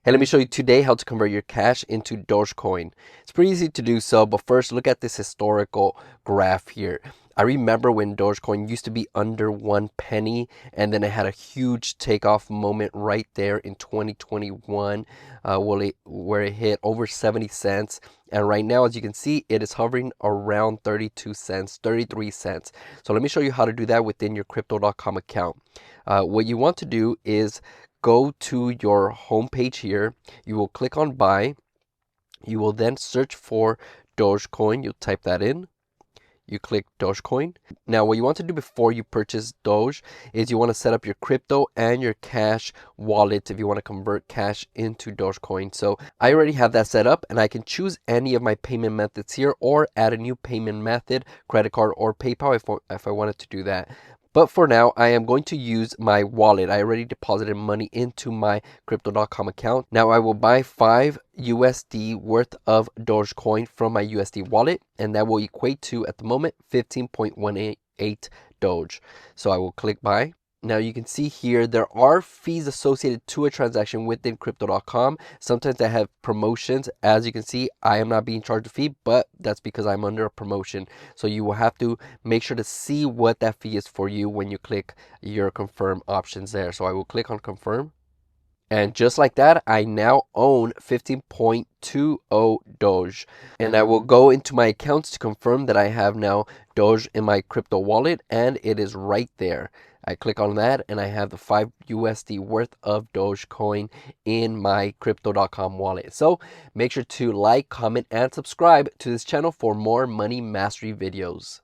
Hey, let me show you today how to convert your cash into Dogecoin. It's pretty easy to do so, but first look at this historical graph here. I remember when Dogecoin used to be under 1 penny, and then it had a huge takeoff moment right there in 2021, where it hit over 70 cents. And right now, as you can see, it is hovering around 32 cents, 33 cents. So let me show you how to do that within your crypto.com account. What you want to do is go to your home page here. You will click on buy. You will then search for Dogecoin. You'll type that in. You click Dogecoin. Now, what you want to do before you purchase Doge is you want to set up your crypto and your cash wallet if you want to convert cash into Dogecoin. So I already have that set up, and I can choose any of my payment methods here or add a new payment method, credit card or PayPal if I wanted to do that. But for now, I am going to use my wallet. I already deposited money into my crypto.com account. Now I will buy 5 USD worth of Dogecoin from my USD wallet, and that will equate to, at the moment, 15.18 Doge. So I will click buy. Now you can see here there are fees associated to a transaction within crypto.com. Sometimes they have promotions. As you can see, I am not being charged a fee, but that's because I'm under a promotion. So you will have to make sure to see what that fee is for you when you click your confirm options there. So I will click on confirm. And just like that, I now own 15.20 Doge. And I will go into my accounts to confirm that I have now Doge in my crypto wallet, and it is right there. I click on that and I have the 5 USD worth of Dogecoin in my crypto.com wallet. So make sure to like, comment, and subscribe to this channel for more money mastery videos.